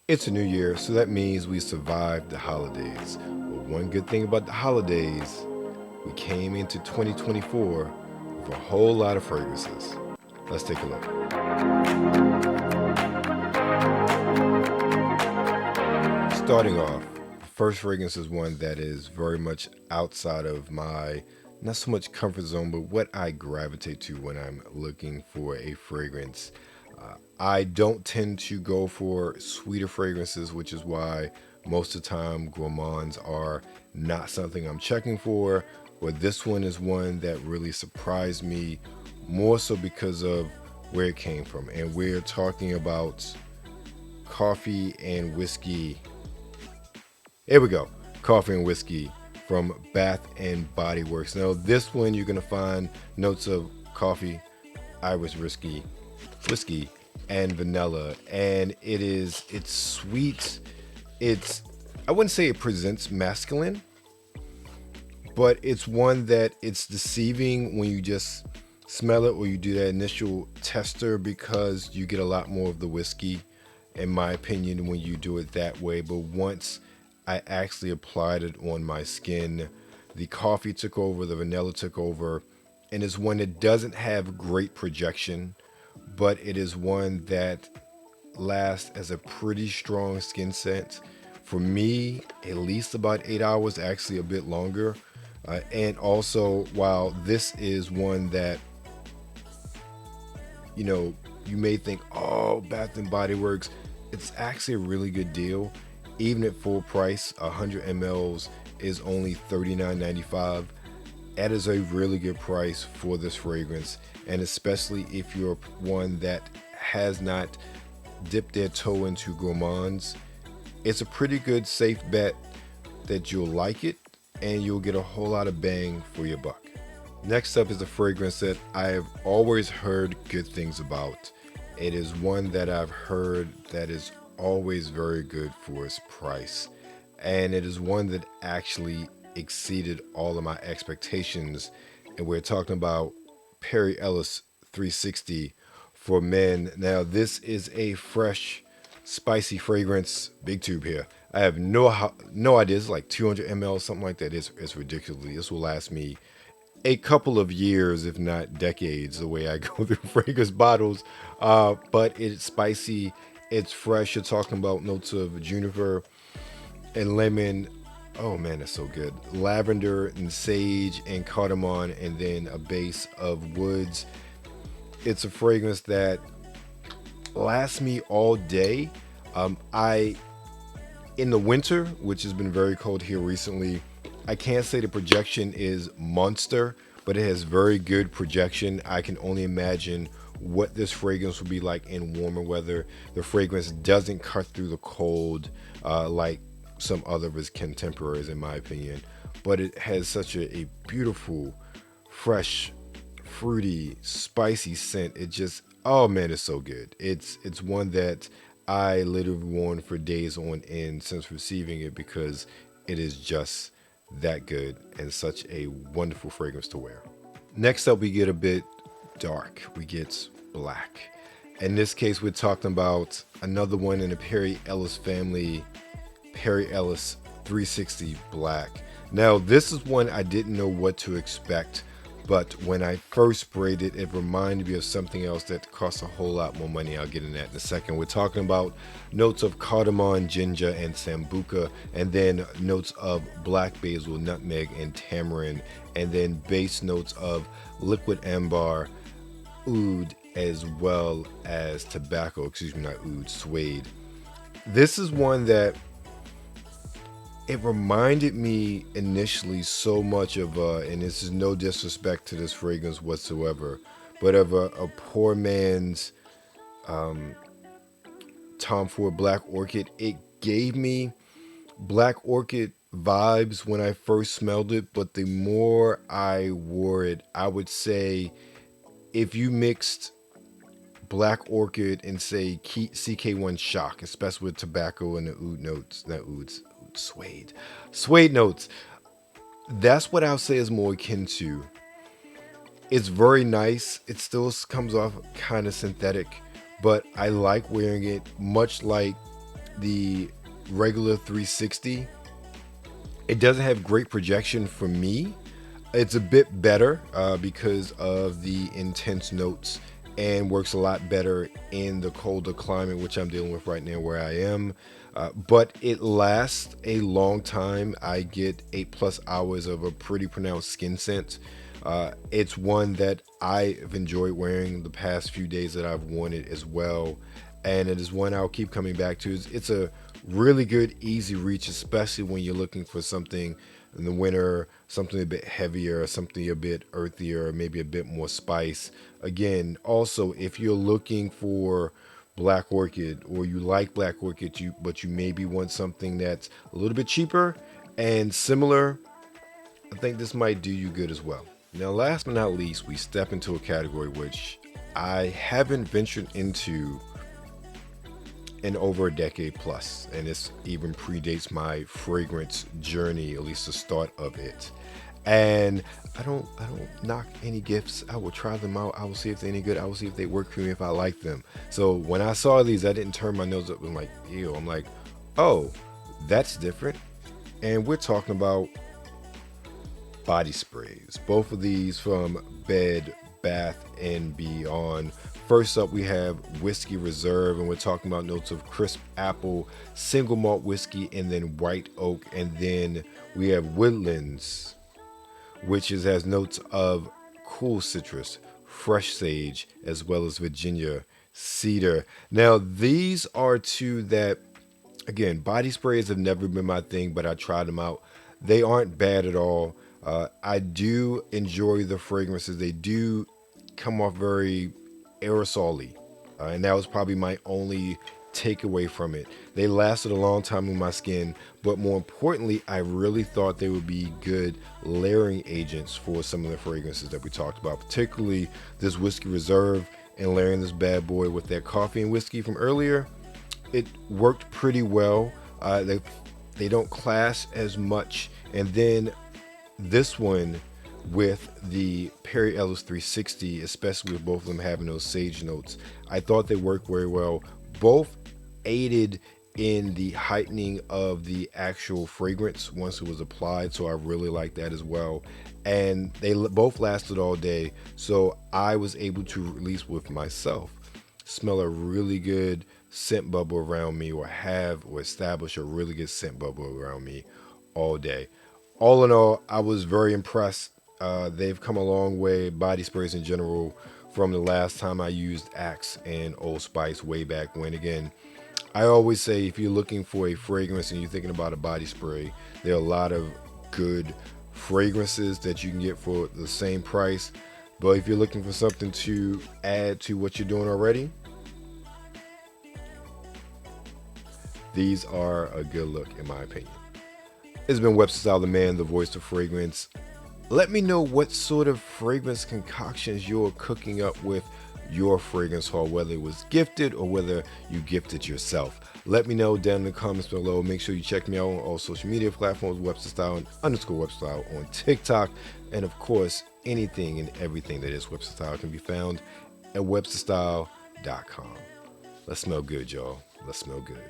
It's a new year, so that means we survived the holidays. But one good thing about the holidays, we came into 2024 with a whole lot of fragrances. Let's take a look. Starting off, the first fragrance is one that is very much outside of my not so much comfort zone, but what I gravitate to when I'm looking for a fragrance. I don't tend to go for sweeter fragrances, which is why most of the time gourmands are not something I'm checking for. But this one is one that really surprised me, more so because of where it came from. And we're talking about coffee and whiskey. Here we go. Coffee and whiskey from Bath and Body Works. Now, this one you're gonna find notes of coffee, Irish whiskey, and vanilla, and it's sweet. It's I wouldn't say it presents masculine, but it's one that it's deceiving when you just smell it or you do that initial tester because you get a lot more of the whiskey, in my opinion, when you do it that way. But once I actually applied it on my skin, the coffee took over, the vanilla took over, and it's one that doesn't have great projection, but it is one that lasts as a pretty strong skin scent. For me, at least about 8 hours, actually a bit longer. And also, while this is one that, you know, you may think, oh, Bath and Body Works, it's actually a really good deal. Even at full price, 100 mls is only $39.95. That is a really good price for this fragrance, and especially if you're one that has not dipped their toe into gourmands, it's a pretty good safe bet that you'll like it and you'll get a whole lot of bang for your buck. Next up is a fragrance that I have always heard good things about. It is one that I've heard that is always very good for its price, and it is one that actually exceeded all of my expectations. And we're talking about Perry Ellis 360 for men. Now, this is a fresh, spicy fragrance. Big tube here. I have no idea. It's like 200 ml, something like that. It's ridiculous. This will last me a couple of years, if not decades, the way I go through fragrance bottles. But it's spicy. It's fresh. You're talking about notes of juniper and lemon. Oh man, that's so good. Lavender and sage and cardamom, and then a base of woods. It's a fragrance that lasts me all day. I in the winter, which has been very cold here recently, I can't say the projection is monster, but it has very good projection. I can only imagine what this fragrance will be like in warmer weather. The fragrance doesn't cut through the cold like some other of his contemporaries, in my opinion, but it has such a beautiful, fresh, fruity, spicy scent. It just, oh man, it's so good. It's one that I literally worn for days on end since receiving it because it is just that good and such a wonderful fragrance to wear. Next up, we get a bit dark. We get black. In this case, we're talking about another one in the Perry Ellis family, Perry Ellis 360 Black. Now, this is one I didn't know what to expect, but when I first sprayed it, it reminded me of something else that costs a whole lot more money. I'll get into that in a second. We're talking about notes of cardamom, ginger, and sambuca, and then notes of black basil, nutmeg, and tamarind, and then base notes of liquid amber, oud, as well as tobacco, excuse me, not oud, suede. This is one that it reminded me initially so much of and this is no disrespect to this fragrance whatsoever, but of a poor man's Tom Ford Black Orchid. It gave me Black Orchid vibes when I first smelled it, but the more I wore it, I would say if you mixed Black Orchid and say CK1 Shock, especially with tobacco and the oud notes, not ouds, suede notes. That's what I'll say is more akin to. It's very nice. It still comes off kind of synthetic, but I like wearing it much like the regular 360, it doesn't have great projection for me. It's a bit better because of the intense notes and works a lot better in the colder climate, which I'm dealing with right now where I am. But it lasts a long time. I get 8+ hours of a pretty pronounced skin scent. It's one that I've enjoyed wearing the past few days that I've worn it as well. And it is one I'll keep coming back to. It's a really good, easy reach, especially when you're looking for something in the winter, something a bit heavier, something a bit earthier, maybe a bit more spice. Again, also, if you're looking for Black Orchid or you like Black Orchid, but you maybe want something that's a little bit cheaper and similar, I think this might do you good as well. Now, last but not least, we step into a category which I haven't ventured into in over a decade plus, and this even predates my fragrance journey, at least the start of it. And I don't knock any gifts. I will try them out. I will see if they're any good. I will see if they work for me, if I like them. So when I saw these, I didn't turn my nose up and like, ew. I'm like, oh, that's different. And we're talking about body sprays. Both of these from Bed, Bath, and Beyond. First up, we have Whiskey Reserve, and we're talking about notes of crisp apple, single malt whiskey, and then white oak. And then we have Woodlands, which has notes of cool citrus, fresh sage, as well as Virginia cedar. Now, these are two that, again, body sprays have never been my thing, but I tried them out. They aren't bad at all. I do enjoy the fragrances. They do come off very aerosol-y, and that was probably my only takeaway from it. They lasted a long time on my skin, but more importantly, I really thought they would be good layering agents for some of the fragrances that we talked about, particularly this Whiskey Reserve and layering this bad boy with that coffee and whiskey from earlier. It worked pretty well. They don't clash as much, and then this one with the Perry Ellis 360, especially with both of them having those sage notes, I thought they worked very well. Both aided in the heightening of the actual fragrance once it was applied, so I really like that as well. And they both lasted all day, so I was able to, at least with myself, smell a really good scent bubble around me, or establish a really good scent bubble around me all day. All in all, I was very impressed. They've come a long way, body sprays in general, from the last time I used Axe and Old Spice way back when. Again, I always say if you're looking for a fragrance and you're thinking about a body spray, there are a lot of good fragrances that you can get for the same price. But if you're looking for something to add to what you're doing already, these are a good look in my opinion. It's been Webster Style, the man, the voice of fragrance. Let me know what sort of fragrance concoctions you're cooking up with your fragrance haul, whether it was gifted or whether you gifted yourself. Let me know down in the comments below. Make sure you check me out on all social media platforms, Webster Style and _Webster Style on TikTok. And of course, anything and everything that is Webster Style can be found at websterstyle.com. Let's smell good, y'all. Let's smell good.